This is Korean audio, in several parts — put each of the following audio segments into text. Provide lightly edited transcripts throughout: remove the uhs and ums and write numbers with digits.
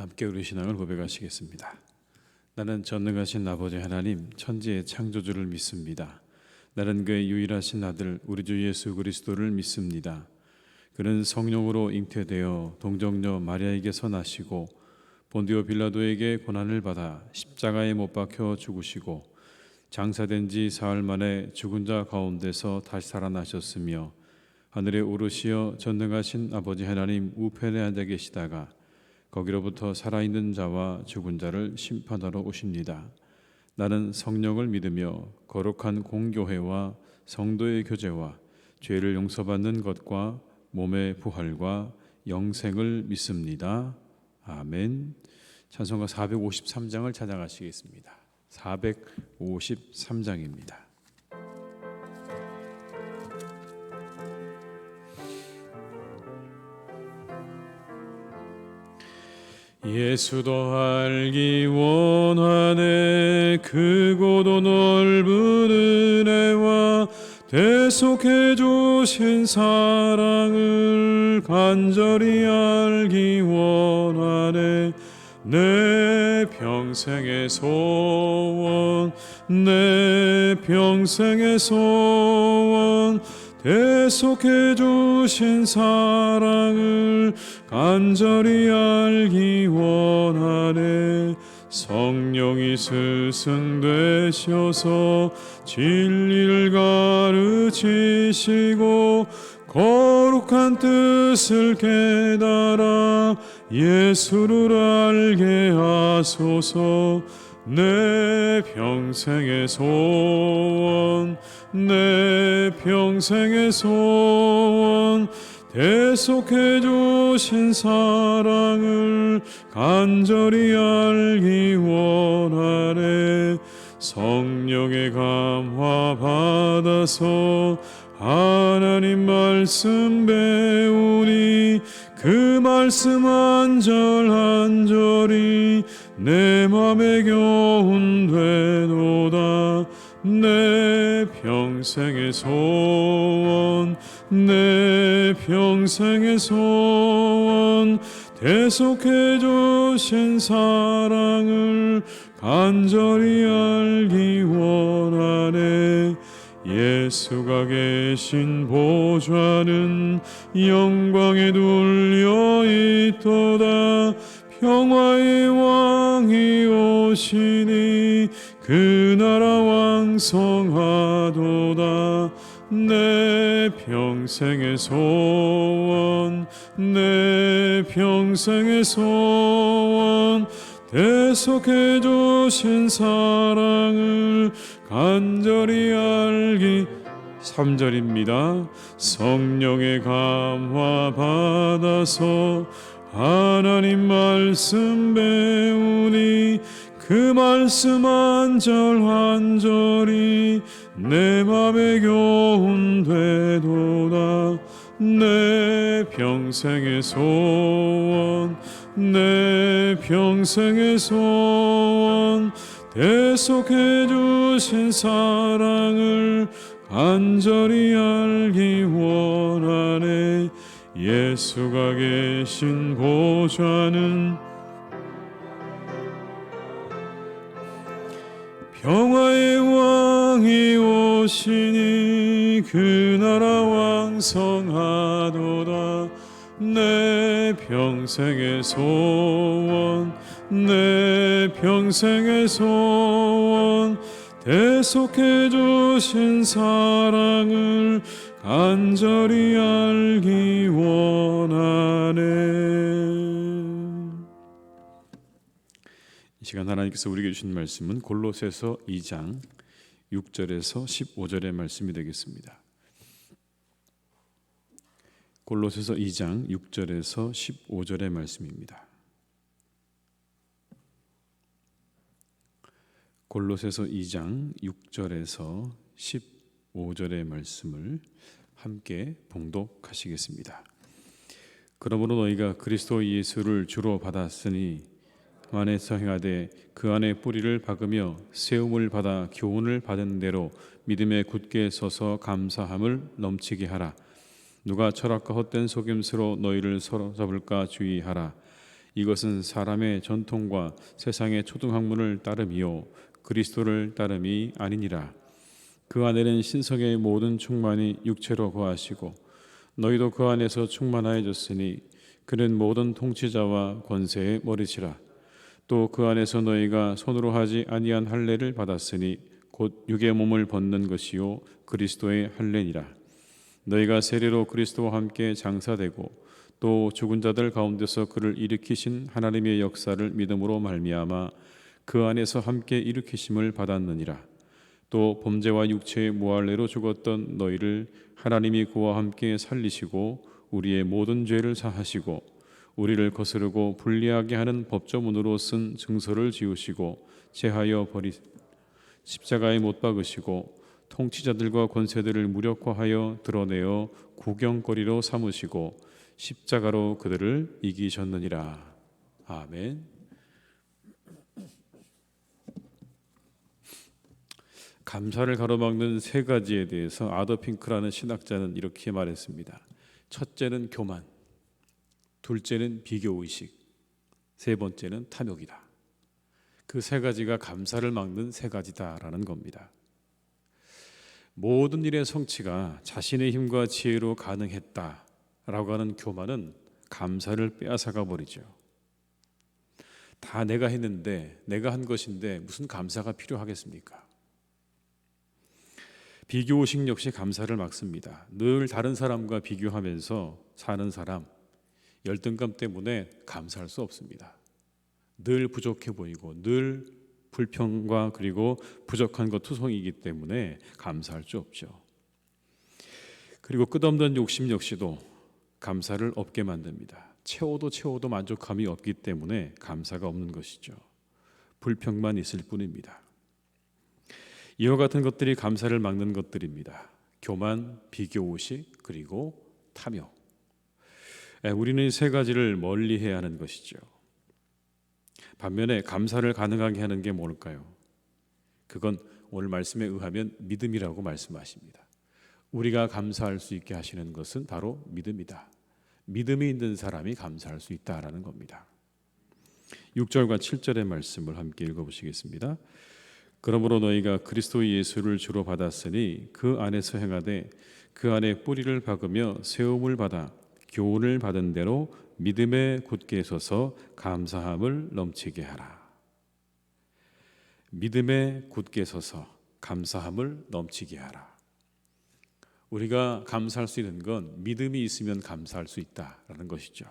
함께 우리 신앙을 고백하시겠습니다. 나는 전능하신 아버지 하나님 천지의 창조주를 믿습니다. 나는 그의 유일하신 아들 우리 주 예수 그리스도를 믿습니다. 그는 성령으로 잉태되어 동정녀 마리아에게서 나시고 본디오 빌라도에게 고난을 받아 십자가에 못 박혀 죽으시고 장사된 지 사흘 만에 죽은 자 가운데서 다시 살아나셨으며 하늘에 오르시어 전능하신 아버지 하나님 우편에 앉아 계시다가 거기로부터 살아있는 자와 죽은 자를 심판하러 오십니다. 나는 성령을 믿으며 거룩한 공교회와 성도의 교제와 죄를 용서받는 것과 몸의 부활과 영생을 믿습니다. 아멘. 찬송가 453장을 찬양하시겠습니다. 453장입니다. 예수도 알기 원하네 크고도 넓은 은혜와 대속해 주신 사랑을 간절히 알기 원하네 내 평생의 소원 내 평생의 소원 대속해 주신 사랑을 간절히 알기 원하네 성령이 스승되셔서 진리를 가르치시고 거룩한 뜻을 깨달아 예수를 알게 하소서 내 평생의 소원 내 평생의 소원 대속해 주신 사랑을 간절히 알기 원하네 성령의 감화 받아서 하나님 말씀 배우니 그 말씀 한 절 한 절이 내 맘에 교훈되도다 내 평생의 소원 내 평생의 소원 대속해 주신 사랑을 간절히 알기 원하네 예수가 계신 보좌는 영광에 둘려 있도다 평화의 왕이 오시니 그 나라 왕성하도다 내 평생의 소원 내 평생의 소원 대속해 주신 사랑을 간절히 알기 3절입니다. 성령의 감화 받아서 하나님 말씀 배우니 그 말씀 한 절 한 절이 내 맘에 교훈되도다 내 평생의 소원 내 평생의 소원 대속해 주신 사랑을 간절히 알기 원하네 예수가 계신 보좌는 평화의 왕이 오시니 그 나라 왕성하도다 내 평생의 소원 내 평생의 소원 대속해 주신 사랑을 간절히 알기 원하네. 이 시간 하나님께서 우리에게 주신 말씀은 골로새서 2장 6절에서 15절의 말씀이 되겠습니다. 골로새서 2장 6절에서 15절의 말씀입니다. 골로새서 2장 6절에서 15절의 말씀을 함께 봉독하시겠습니다. 그러므로 너희가 그리스도 예수를 주로 받았으니 안에서 행하되 그 안에 뿌리를 박으며 세움을 받아 교훈을 받은 대로 믿음에 굳게 서서 감사함을 넘치게 하라. 누가 철학과 헛된 속임수로 너희를 사로잡을까 주의하라. 이것은 사람의 전통과 세상의 초등학문을 따름이요 그리스도를 따름이 아니니라. 그 안에는 신성의 모든 충만이 육체로 거하시고 너희도 그 안에서 충만하여졌으니 그는 모든 통치자와 권세의 머리시라. 또 그 안에서 너희가 손으로 하지 아니한 할례를 받았으니 곧 육의 몸을 벗는 것이요 그리스도의 할례니라. 너희가 세례로 그리스도와 함께 장사되고 또 죽은 자들 가운데서 그를 일으키신 하나님의 역사를 믿음으로 말미암아 그 안에서 함께 일으키심을 받았느니라. 또 범죄와 육체의 무할례로 죽었던 너희를 하나님이 그와 함께 살리시고 우리의 모든 죄를 사하시고 우리를 거스르고 불리하게 하는 법조문으로 쓴 증서를 지우시고 제하여 버리 십자가에 못 박으시고 통치자들과 권세들을 무력화하여 드러내어 구경거리로 삼으시고 십자가로 그들을 이기셨느니라. 아멘. 감사를 가로막는 세 가지에 대해서 아더 핑크라는 신학자는 이렇게 말했습니다. 첫째는 교만, 둘째는 비교의식, 세 번째는 탐욕이다. 그 세 가지가 감사를 막는 세 가지다라는 겁니다. 모든 일의 성취가 자신의 힘과 지혜로 가능했다라고 하는 교만은 감사를 빼앗아가 버리죠. 다 내가 했는데, 내가 한 것인데 무슨 감사가 필요하겠습니까? 비교의식 역시 감사를 막습니다. 늘 다른 사람과 비교하면서 사는 사람, 열등감 때문에 감사할 수 없습니다. 늘 부족해 보이고 늘 불평과 그리고 부족한 것 투성이기 때문에 감사할 수 없죠. 그리고 끝없는 욕심 역시도 감사를 없게 만듭니다. 채워도 만족감이 없기 때문에 감사가 없는 것이죠. 불평만 있을 뿐입니다. 이와 같은 것들이 감사를 막는 것들입니다. 교만, 비교의식, 그리고 탐욕. 우리는 이 세 가지를 멀리해야 하는 것이죠. 반면에 감사를 가능하게 하는 게 뭘까요? 그건 오늘 말씀에 의하면 믿음이라고 말씀하십니다. 우리가 감사할 수 있게 하시는 것은 바로 믿음이다. 믿음이 있는 사람이 감사할 수 있다라는 겁니다. 6절과 7절의 말씀을 함께 읽어보시겠습니다. 그러므로 너희가 그리스도 예수를 주로 받았으니 그 안에서 행하되 그 안에 뿌리를 박으며 세움을 받아 교훈을 받은 대로 믿음에 굳게 서서 감사함을 넘치게 하라. 믿음에 굳게 서서 감사함을 넘치게 하라. 우리가 감사할 수 있는 건 믿음이 있으면 감사할 수 있다라는 것이죠.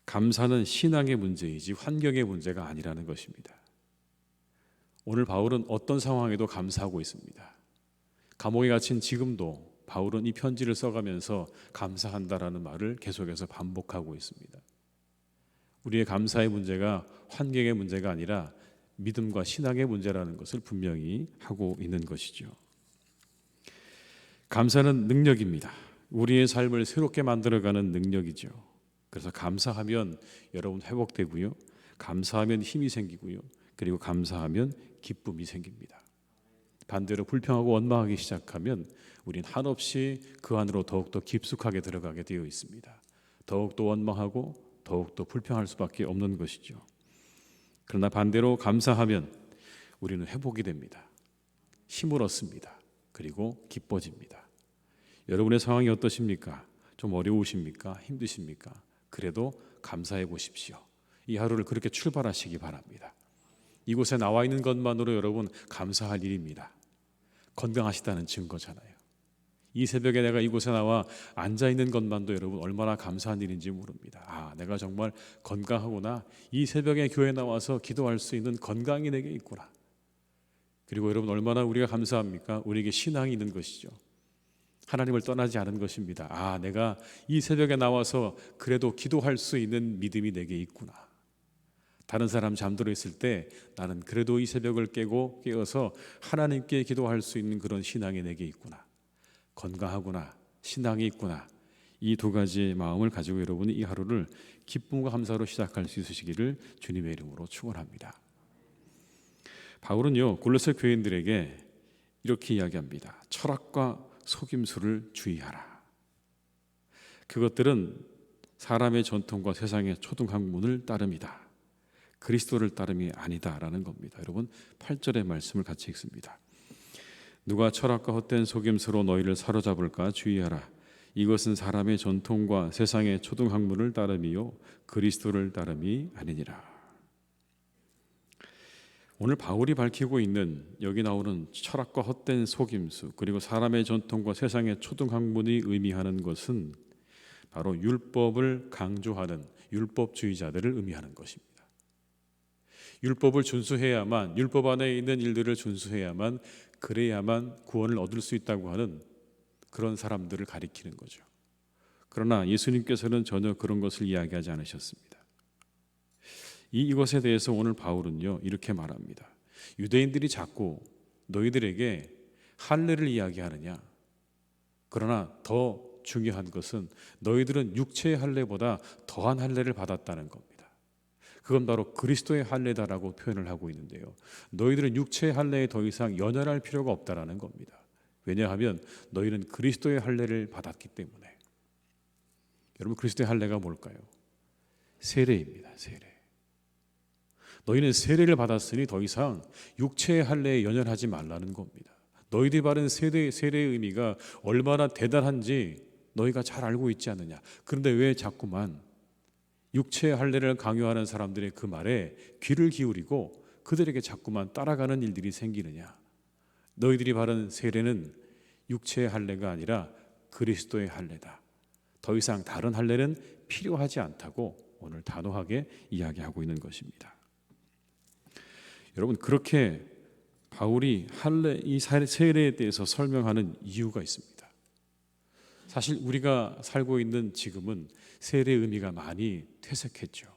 감사는 신앙의 문제이지 환경의 문제가 아니라는 것입니다. 오늘 바울은 어떤 상황에도 감사하고 있습니다. 감옥에 갇힌 지금도 바울은 이 편지를 써가면서 감사한다라는 말을 계속해서 반복하고 있습니다. 우리의 감사의 문제가 환경의 문제가 아니라 믿음과 신앙의 문제라는 것을 분명히 하고 있는 것이죠. 감사는 능력입니다. 우리의 삶을 새롭게 만들어가는 능력이죠. 그래서 감사하면 여러분 회복되고요. 감사하면 힘이 생기고요. 그리고 감사하면 기쁨이 생깁니다. 반대로 불평하고 원망하기 시작하면 우린 한없이 그 안으로 더욱더 깊숙하게 들어가게 되어 있습니다. 더욱더 원망하고 더욱더 불평할 수밖에 없는 것이죠. 그러나 반대로 감사하면 우리는 회복이 됩니다. 힘을 얻습니다. 그리고 기뻐집니다. 여러분의 상황이 어떠십니까? 좀 어려우십니까? 힘드십니까? 그래도 감사해 보십시오. 이 하루를 그렇게 출발하시기 바랍니다. 이곳에 나와 있는 것만으로 여러분 감사할 일입니다. 건강하시다는 증거잖아요. 이 새벽에 내가 이곳에 나와 앉아있는 것만도 여러분 얼마나 감사한 일인지 모릅니다. 내가 정말 건강하구나. 이 새벽에 교회에 나와서 기도할 수 있는 건강이 내게 있구나. 그리고 여러분 얼마나 우리가 감사합니까? 우리에게 신앙이 있는 것이죠. 하나님을 떠나지 않은 것입니다. 내가 이 새벽에 나와서 그래도 기도할 수 있는 믿음이 내게 있구나. 다른 사람 잠들어 있을 때 나는 그래도 이 새벽을 깨어서 하나님께 기도할 수 있는 그런 신앙이 내게 있구나. 건강하구나. 신앙이 있구나. 이 두 가지의 마음을 가지고 여러분이 이 하루를 기쁨과 감사로 시작할 수 있으시기를 주님의 이름으로 축원합니다. 바울은요 골로새 교인들에게 이렇게 이야기합니다. 철학과 속임수를 주의하라. 그것들은 사람의 전통과 세상의 초등학문을 따름이다. 그리스도를 따름이 아니다라는 겁니다. 여러분 8절의 말씀을 같이 읽습니다. 누가 철학과 헛된 속임수로 너희를 사로잡을까 주의하라. 이것은 사람의 전통과 세상의 초등학문을 따름이요 그리스도를 따름이 아니니라. 오늘 바울이 밝히고 있는 여기 나오는 철학과 헛된 속임수 그리고 사람의 전통과 세상의 초등학문이 의미하는 것은 바로 율법을 강조하는 율법주의자들을 의미하는 것입니다. 율법을 준수해야만, 율법 안에 있는 일들을 준수해야만, 그래야만 구원을 얻을 수 있다고 하는 그런 사람들을 가리키는 거죠. 그러나 예수님께서는 전혀 그런 것을 이야기하지 않으셨습니다. 이것에 대해서 오늘 바울은요 이렇게 말합니다. 유대인들이 자꾸 너희들에게 할례를 이야기하느냐? 그러나 더 중요한 것은 너희들은 육체의 할례보다 더한 할례를 받았다는 겁니다. 그건 바로 그리스도의 할례다라고 표현을 하고 있는데요. 너희들은 육체의 할례에 더 이상 연연할 필요가 없다라는 겁니다. 왜냐하면 너희는 그리스도의 할례를 받았기 때문에. 여러분 그리스도의 할례가 뭘까요? 세례입니다. 세례. 너희는 세례를 받았으니 더 이상 육체의 할례에 연연하지 말라는 겁니다. 너희들이 받은 세례의 의미가 얼마나 대단한지 너희가 잘 알고 있지 않느냐. 그런데 왜 자꾸만 육체의 할례를 강요하는 사람들의 그 말에 귀를 기울이고 그들에게 자꾸만 따라가는 일들이 생기느냐. 너희들이 받은 세례는 육체의 할례가 아니라 그리스도의 할례다. 더 이상 다른 할례는 필요하지 않다고 오늘 단호하게 이야기하고 있는 것입니다. 여러분 그렇게 바울이 이 세례에 대해서 설명하는 이유가 있습니다. 사실 우리가 살고 있는 지금은 세례의 의미가 많이 퇴색했죠.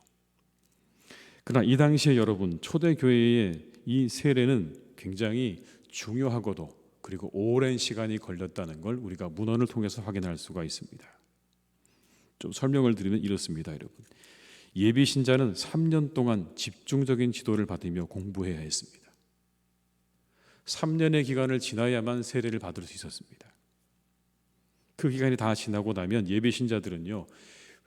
그러나 이 당시에 여러분 초대교회의 이 세례는 굉장히 중요하고도 그리고 오랜 시간이 걸렸다는 걸 우리가 문헌을 통해서 확인할 수가 있습니다. 좀 설명을 드리면 이렇습니다. 여러분 예비 신자는 3년 동안 집중적인 지도를 받으며 공부해야 했습니다. 3년의 기간을 지나야만 세례를 받을 수 있었습니다. 그 기간이 다 지나고 나면 예비 신자들은요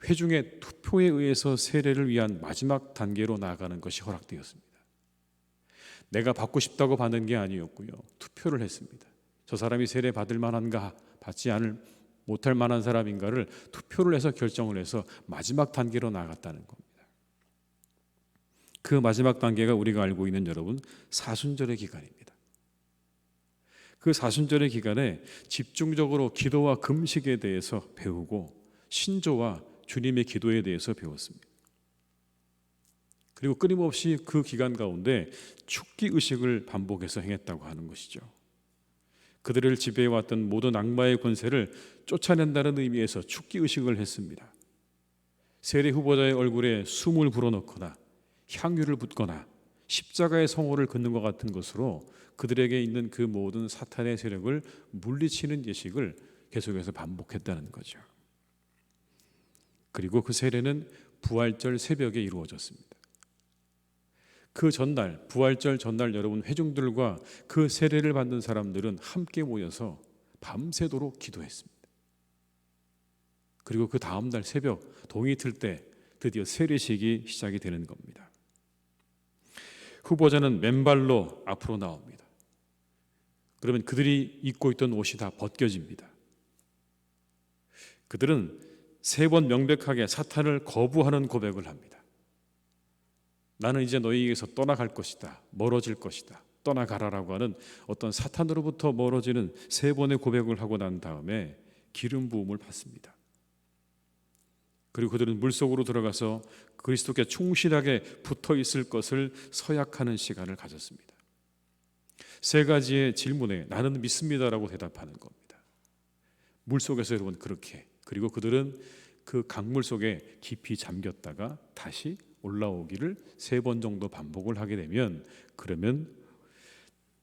회중의 투표에 의해서 세례를 위한 마지막 단계로 나아가는 것이 허락되었습니다. 내가 받고 싶다고 받는 게 아니었고요. 투표를 했습니다. 저 사람이 세례 받을 만한가 받지 못할 만한 사람인가를 투표를 해서 결정을 해서 마지막 단계로 나아갔다는 겁니다. 그 마지막 단계가 우리가 알고 있는 여러분 사순절의 기간입니다. 그 사순절의 기간에 집중적으로 기도와 금식에 대해서 배우고 신조와 주님의 기도에 대해서 배웠습니다. 그리고 끊임없이 그 기간 가운데 축기 의식을 반복해서 행했다고 하는 것이죠. 그들을 지배해왔던 모든 악마의 권세를 쫓아낸다는 의미에서 축기 의식을 했습니다. 세례 후보자의 얼굴에 숨을 불어넣거나 향유를 붓거나 십자가의 성호를 긋는 것 같은 것으로 그들에게 있는 그 모든 사탄의 세력을 물리치는 예식을 계속해서 반복했다는 거죠. 그리고 그 세례는 부활절 새벽에 이루어졌습니다. 그 전날, 부활절 전날 여러분 회중들과 그 세례를 받는 사람들은 함께 모여서 밤새도록 기도했습니다. 그리고 그 다음날 새벽 동이 틀 때 드디어 세례식이 시작이 되는 겁니다. 후보자는 맨발로 앞으로 나옵니다. 그러면 그들이 입고 있던 옷이 다 벗겨집니다. 그들은 3번 명백하게 사탄을 거부하는 고백을 합니다. 나는 이제 너희에게서 떠나갈 것이다. 멀어질 것이다. 떠나가라라고 하는 어떤 사탄으로부터 멀어지는 3번의 고백을 하고 난 다음에 기름 부음을 받습니다. 그리고 그들은 물속으로 들어가서 그리스도께 충실하게 붙어 있을 것을 서약하는 시간을 가졌습니다. 3가지의 질문에 나는 믿습니다라고 대답하는 겁니다. 물속에서 여러분 그렇게 그리고 그들은 그 강물 속에 깊이 잠겼다가 다시 올라오기를 3번 정도 반복을 하게 되면 그러면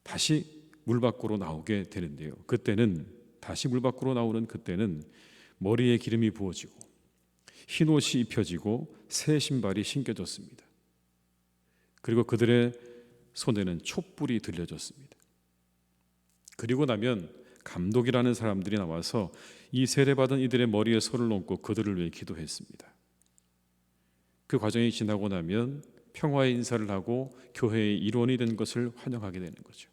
다시 물 밖으로 나오게 되는데요. 그때는 다시 물 밖으로 나오는 그때는 머리에 기름이 부어지고 흰 옷이 입혀지고 새 신발이 신겨졌습니다. 그리고 그들의 손에는 촛불이 들려졌습니다. 그리고 나면 감독이라는 사람들이 나와서 이 세례받은 이들의 머리에 손을 얹고 그들을 위해 기도했습니다. 그 과정이 지나고 나면 평화의 인사를 하고 교회의 일원이 된 것을 환영하게 되는 거죠.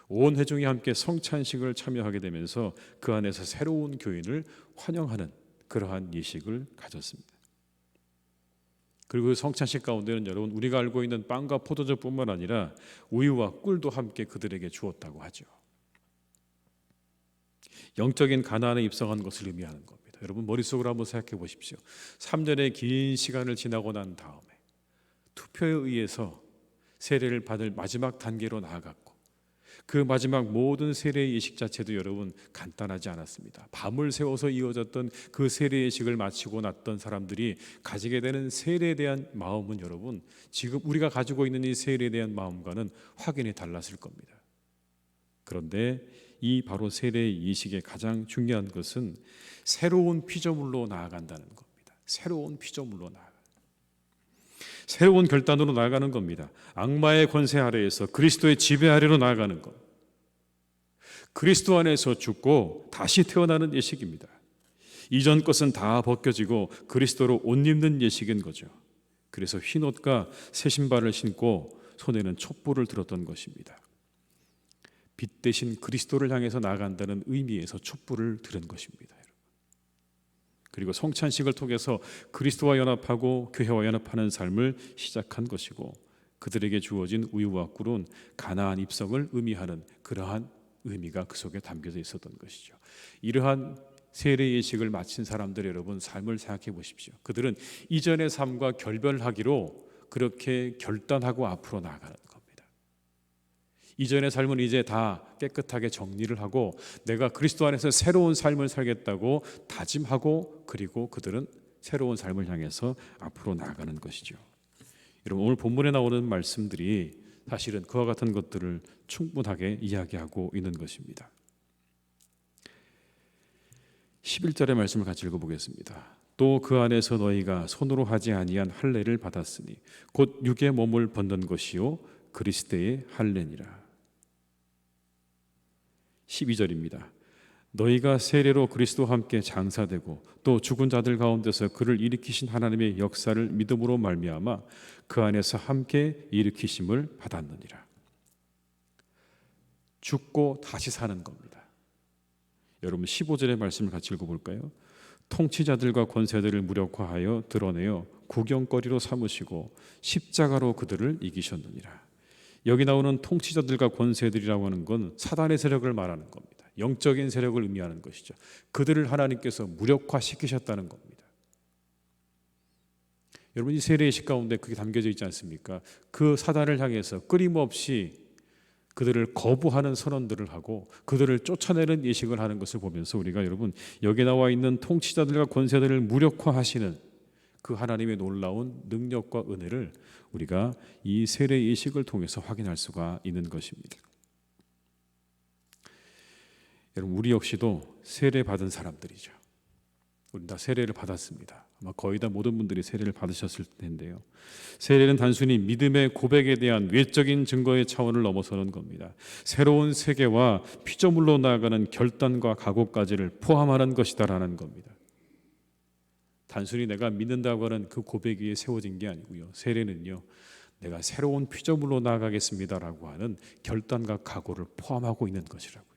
온 회중이 함께 성찬식을 참여하게 되면서 그 안에서 새로운 교인을 환영하는 그러한 예식을 가졌습니다. 그리고 그 성찬식 가운데는 여러분, 우리가 알고 있는 빵과 포도주뿐만 아니라 우유와 꿀도 함께 그들에게 주었다고 하죠. 영적인 가나안에 입성한 것을 의미하는 겁니다. 여러분, 머릿속으로 한번 생각해 보십시오. 3년의 긴 시간을 지나고 난 다음에 투표에 의해서 세례를 받을 마지막 단계로 나아갔고, 그 마지막 모든 세례 예식 자체도 여러분 간단하지 않았습니다. 밤을 새워서 이어졌던 그 세례 예식을 마치고 났던 사람들이 가지게 되는 세례에 대한 마음은 여러분, 지금 우리가 가지고 있는 이 세례에 대한 마음과는 확연히 달랐을 겁니다. 그런데 이 바로 세례 예식의 가장 중요한 것은 새로운 피조물로 나아간다는 겁니다. 새로운 피조물로 나아가, 새로운 결단으로 나아가는 겁니다. 악마의 권세 아래에서 그리스도의 지배 아래로 나아가는 것, 그리스도 안에서 죽고 다시 태어나는 예식입니다. 이전 것은 다 벗겨지고 그리스도로 옷 입는 예식인 거죠. 그래서 흰 옷과 새 신발을 신고 손에는 촛불을 들었던 것입니다. 빛 대신 그리스도를 향해서 나아간다는 의미에서 촛불을 들은 것입니다. 그리고 성찬식을 통해서 그리스도와 연합하고 교회와 연합하는 삶을 시작한 것이고, 그들에게 주어진 우유와 꿀은 가나안 입성을 의미하는 그러한 의미가 그 속에 담겨져 있었던 것이죠. 이러한 세례 예식을 마친 사람들 여러분, 삶을 생각해 보십시오. 그들은 이전의 삶과 결별하기로 그렇게 결단하고 앞으로 나아가는 겁니다. 이전의 삶은 이제 다 깨끗하게 정리를 하고 내가 그리스도 안에서 새로운 삶을 살겠다고 다짐하고, 그리고 그들은 새로운 삶을 향해서 앞으로 나아가는 것이죠. 여러분, 오늘 본문에 나오는 말씀들이 사실은 그와 같은 것들을 충분하게 이야기하고 있는 것입니다. 11절의 말씀을 같이 읽어보겠습니다. 또 그 안에서 너희가 손으로 하지 아니한 할례를 받았으니 곧 육의 몸을 벗는 것이요 그리스도의 할례니라. 12절입니다. 너희가 세례로 그리스도와 함께 장사되고 또 죽은 자들 가운데서 그를 일으키신 하나님의 역사를 믿음으로 말미암아 그 안에서 함께 일으키심을 받았느니라. 죽고 다시 사는 겁니다. 여러분, 15절의 말씀을 같이 읽어볼까요? 통치자들과 권세들을 무력화하여 드러내어 구경거리로 삼으시고 십자가로 그들을 이기셨느니라. 여기 나오는 통치자들과 권세들이라고 하는 건 사단의 세력을 말하는 겁니다. 영적인 세력을 의미하는 것이죠. 그들을 하나님께서 무력화시키셨다는 겁니다. 여러분, 이 세례 예식 가운데 그게 담겨져 있지 않습니까? 그 사단을 향해서 끊임없이 그들을 거부하는 선언들을 하고 그들을 쫓아내는 예식을 하는 것을 보면서 우리가 여러분, 여기 나와 있는 통치자들과 권세들을 무력화하시는 그 하나님의 놀라운 능력과 은혜를 우리가 이 세례 예식을 통해서 확인할 수가 있는 것입니다. 여러분, 우리 역시도 세례 받은 사람들이죠. 우리는 다 세례를 받았습니다. 아마 거의 다 모든 분들이 세례를 받으셨을 텐데요. 세례는 단순히 믿음의 고백에 대한 외적인 증거의 차원을 넘어서는 겁니다. 새로운 세계와 피조물로 나아가는 결단과 각오까지를 포함하는 것이다라는 겁니다. 단순히 내가 믿는다고 하는 그 고백 위에 세워진 게 아니고요. 세례는요, 내가 새로운 피조물로 나아가겠습니다라고 하는 결단과 각오를 포함하고 있는 것이라고요.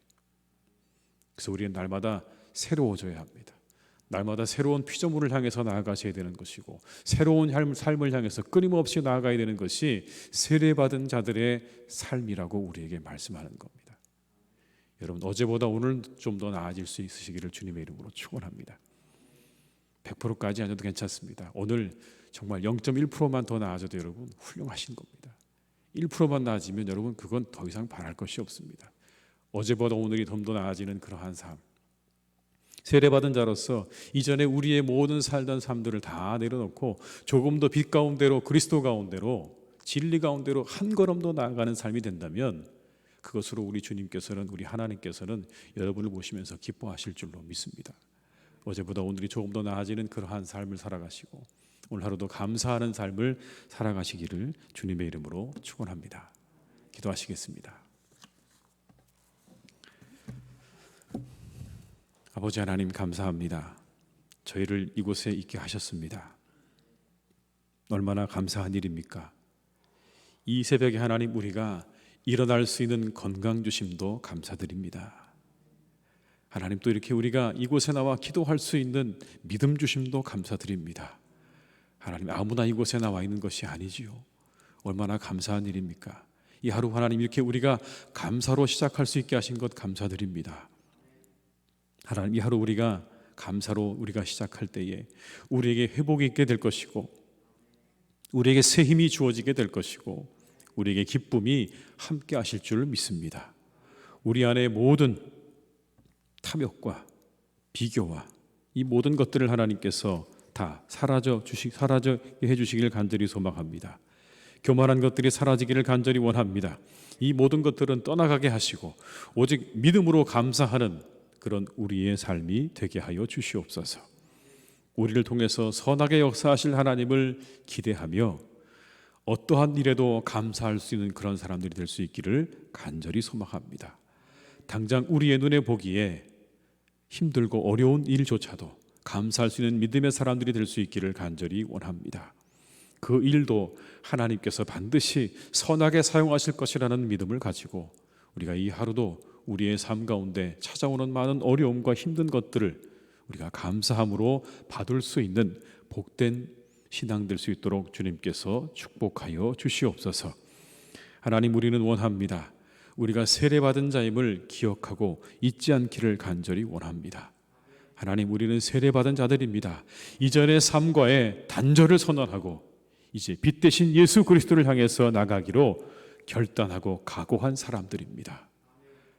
그래서 우리는 날마다 새로워져야 합니다. 날마다 새로운 피조물을 향해서 나아가셔야 되는 것이고, 새로운 삶을 향해서 끊임없이 나아가야 되는 것이 세례받은 자들의 삶이라고 우리에게 말씀하는 겁니다. 여러분, 어제보다 오늘 좀 더 나아질 수 있으시기를 주님의 이름으로 축원합니다. 100%까지 아니어도 괜찮습니다. 오늘 정말 0.1%만 더 나아져도 여러분 훌륭하신 겁니다. 1%만 나아지면 여러분 그건 더 이상 바랄 것이 없습니다. 어제보다 오늘이 좀 더 나아지는 그러한 삶, 세례받은 자로서 이전에 우리의 모든 살던 삶들을 다 내려놓고 조금 더 빛 가운데로, 그리스도 가운데로, 진리 가운데로 한 걸음 더 나아가는 삶이 된다면 그것으로 우리 주님께서는, 우리 하나님께서는 여러분을 보시면서 기뻐하실 줄로 믿습니다. 어제보다 오늘이 조금 더 나아지는 그러한 삶을 살아가시고 오늘 하루도 감사하는 삶을 살아가시기를 주님의 이름으로 축원합니다. 기도하시겠습니다. 아버지 하나님, 감사합니다. 저희를 이곳에 있게 하셨습니다. 얼마나 감사한 일입니까? 이 새벽에 하나님, 우리가 일어날 수 있는 건강 주심도 감사드립니다. 하나님, 또 이렇게 우리가 이곳에 나와 기도할 수 있는 믿음 주심도 감사드립니다. 하나님, 아무나 이곳에 나와 있는 것이 아니지요. 얼마나 감사한 일입니까? 이 하루 하나님, 이렇게 우리가 감사로 시작할 수 있게 하신 것 감사드립니다. 하나님, 이 하루 우리가 감사로 우리가 시작할 때에 우리에게 회복이 있게 될 것이고, 우리에게 새 힘이 주어지게 될 것이고, 우리에게 기쁨이 함께 하실 줄 믿습니다. 우리 안에 모든 탐욕과 비교와 이 모든 것들을 하나님께서 다 사라져 해주시기를 간절히 소망합니다. 교만한 것들이 사라지기를 간절히 원합니다. 이 모든 것들은 떠나가게 하시고 오직 믿음으로 감사하는 그런 우리의 삶이 되게 하여 주시옵소서. 우리를 통해서 선하게 역사하실 하나님을 기대하며 어떠한 일에도 감사할 수 있는 그런 사람들이 될 수 있기를 간절히 소망합니다. 당장 우리의 눈에 보기에 힘들고 어려운 일조차도 감사할 수 있는 믿음의 사람들이 될 수 있기를 간절히 원합니다. 그 일도 하나님께서 반드시 선하게 사용하실 것이라는 믿음을 가지고 우리가 이 하루도 우리의 삶 가운데 찾아오는 많은 어려움과 힘든 것들을 우리가 감사함으로 받을 수 있는 복된 신앙 될 수 있도록 주님께서 축복하여 주시옵소서. 하나님, 우리는 원합니다. 우리가 세례받은 자임을 기억하고 잊지 않기를 간절히 원합니다. 하나님, 우리는 세례받은 자들입니다. 이전의 삶과의 단절을 선언하고 이제 빛 대신 예수 그리스도를 향해서 나가기로 결단하고 각오한 사람들입니다.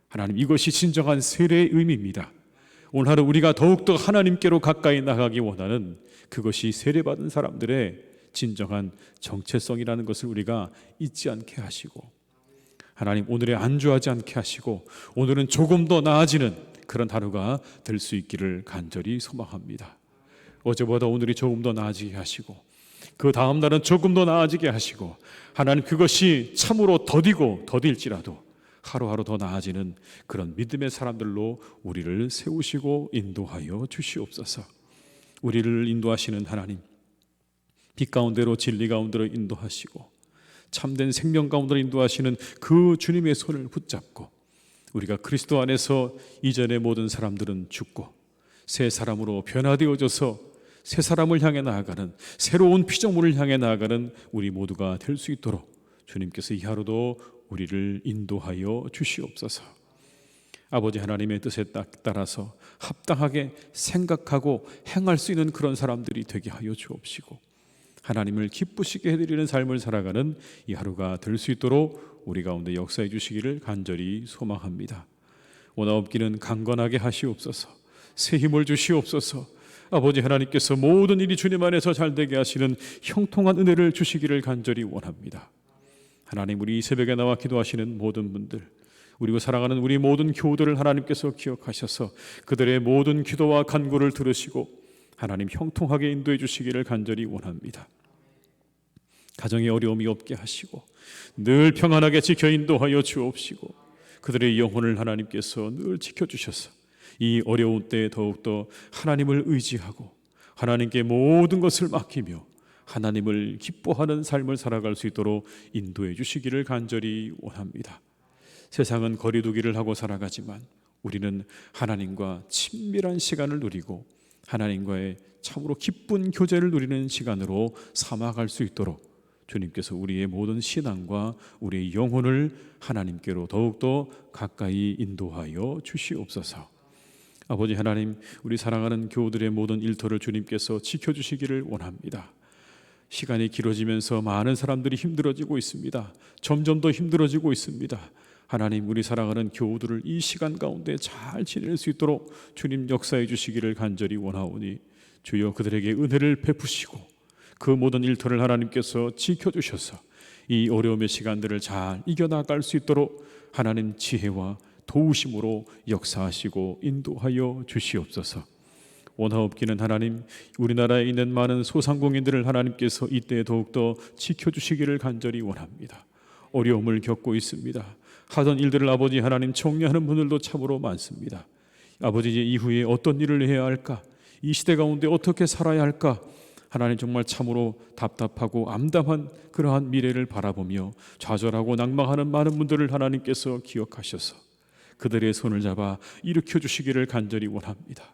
하나님, 이것이 진정한 세례의 의미입니다. 오늘 하루 우리가 더욱더 하나님께로 가까이 나가기 원하는 그것이 세례받은 사람들의 진정한 정체성이라는 것을 우리가 잊지 않게 하시고, 하나님, 오늘에 안주하지 않게 하시고 오늘은 조금 더 나아지는 그런 하루가 될 수 있기를 간절히 소망합니다. 어제보다 오늘이 조금 더 나아지게 하시고 그 다음 날은 조금 더 나아지게 하시고, 하나님, 그것이 참으로 더디고 더딜지라도 하루하루 더 나아지는 그런 믿음의 사람들로 우리를 세우시고 인도하여 주시옵소서. 우리를 인도하시는 하나님, 빛 가운데로 진리 가운데로 인도하시고 참된 생명 가운데로 인도하시는 그 주님의 손을 붙잡고 우리가 그리스도 안에서 이전의 모든 사람들은 죽고 새 사람으로 변화되어져서 새 사람을 향해 나아가는, 새로운 피조물을 향해 나아가는 우리 모두가 될 수 있도록 주님께서 이 하루도 우리를 인도하여 주시옵소서. 아버지 하나님의 뜻에 따라서 합당하게 생각하고 행할 수 있는 그런 사람들이 되게 하여 주옵시고, 하나님을 기쁘시게 해드리는 삶을 살아가는 이 하루가 될 수 있도록 우리 가운데 역사해 주시기를 간절히 소망합니다. 원하옵기는 강건하게 하시옵소서. 새 힘을 주시옵소서. 아버지 하나님께서 모든 일이 주님 안에서 잘되게 하시는 형통한 은혜를 주시기를 간절히 원합니다. 하나님, 우리 이 새벽에 나와 기도하시는 모든 분들, 그리고 사랑하는 우리 모든 교우들을 하나님께서 기억하셔서 그들의 모든 기도와 간구를 들으시고 하나님 형통하게 인도해 주시기를 간절히 원합니다. 가정에 어려움이 없게 하시고 늘 평안하게 지켜 인도하여 주옵시고 그들의 영혼을 하나님께서 늘 지켜주셔서 이 어려운 때에 더욱더 하나님을 의지하고 하나님께 모든 것을 맡기며 하나님을 기뻐하는 삶을 살아갈 수 있도록 인도해 주시기를 간절히 원합니다. 세상은 거리두기를 하고 살아가지만 우리는 하나님과 친밀한 시간을 누리고 하나님과의 참으로 기쁜 교제를 누리는 시간으로 삼아갈 수 있도록 주님께서 우리의 모든 신앙과 우리의 영혼을 하나님께로 더욱더 가까이 인도하여 주시옵소서. 아버지 하나님, 우리 사랑하는 교우들의 모든 일터를 주님께서 지켜주시기를 원합니다. 시간이 길어지면서 많은 사람들이 힘들어지고 있습니다. 점점 더 힘들어지고 있습니다. 하나님, 우리 사랑하는 교우들을 이 시간 가운데 잘 지낼 수 있도록 주님 역사해 주시기를 간절히 원하오니 주여 그들에게 은혜를 베푸시고 그 모든 일터를 하나님께서 지켜주셔서 이 어려움의 시간들을 잘 이겨나갈 수 있도록 하나님 지혜와 도우심으로 역사하시고 인도하여 주시옵소서. 원하옵기는 하나님, 우리나라에 있는 많은 소상공인들을 하나님께서 이때 더욱더 지켜주시기를 간절히 원합니다. 어려움을 겪고 있습니다. 하던 일들을 아버지 하나님 정리하는 분들도 참으로 많습니다. 아버지, 이제 이후에 어떤 일을 해야 할까? 이 시대 가운데 어떻게 살아야 할까? 하나님, 정말 참으로 답답하고 암담한 그러한 미래를 바라보며 좌절하고 낭망하는 많은 분들을 하나님께서 기억하셔서 그들의 손을 잡아 일으켜 주시기를 간절히 원합니다.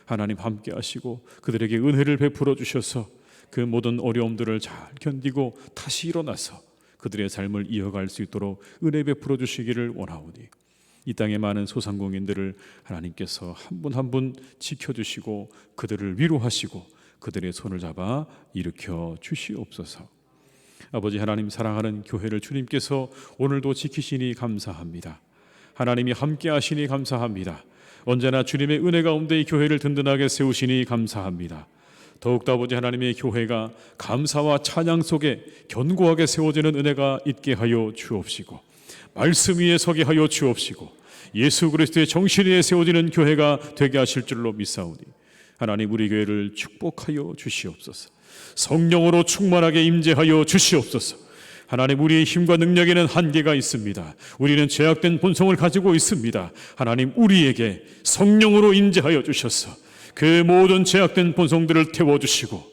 하나님, 함께 하시고 그들에게 은혜를 베풀어 주셔서 그 모든 어려움들을 잘 견디고 다시 일어나서 그들의 삶을 이어갈 수 있도록 은혜 베풀어 주시기를 원하오니, 이 땅의 많은 소상공인들을 하나님께서 한 분 한 분 지켜주시고 그들을 위로하시고 그들의 손을 잡아 일으켜 주시옵소서. 아버지 하나님, 사랑하는 교회를 주님께서 오늘도 지키시니 감사합니다. 하나님이 함께 하시니 감사합니다. 언제나 주님의 은혜 가운데 이 교회를 든든하게 세우시니 감사합니다. 더욱더 아버지 하나님의 교회가 감사와 찬양 속에 견고하게 세워지는 은혜가 있게 하여 주옵시고, 말씀 위에 서게 하여 주옵시고, 예수 그리스도의 정신 위에 세워지는 교회가 되게 하실 줄로 믿사오니, 하나님, 우리 교회를 축복하여 주시옵소서. 성령으로 충만하게 임재하여 주시옵소서. 하나님, 우리의 힘과 능력에는 한계가 있습니다. 우리는 죄악된 본성을 가지고 있습니다. 하나님, 우리에게 성령으로 임재하여 주셔서 그 모든 죄악된 본성들을 태워주시고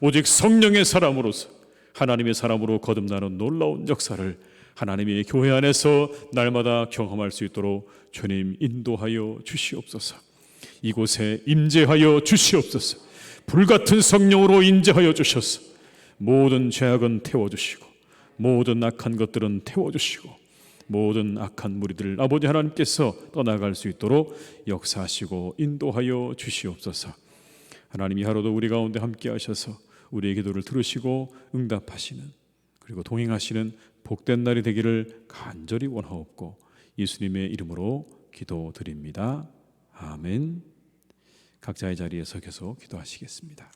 오직 성령의 사람으로서, 하나님의 사람으로 거듭나는 놀라운 역사를 하나님의 교회 안에서 날마다 경험할 수 있도록 주님 인도하여 주시옵소서. 이곳에 임재하여 주시옵소서. 불같은 성령으로 임재하여 주셔서 모든 죄악은 태워주시고 모든 악한 것들은 태워주시고 모든 악한 무리들을 아버지 하나님께서 떠나갈 수 있도록 역사하시고 인도하여 주시옵소서. 하나님, 이 하루도 우리 가운데 함께 하셔서 우리의 기도를 들으시고 응답하시는, 그리고 동행하시는 복된 날이 되기를 간절히 원하옵고 예수님의 이름으로 기도드립니다. 아멘. 각자의 자리에서 계속 기도하시겠습니다.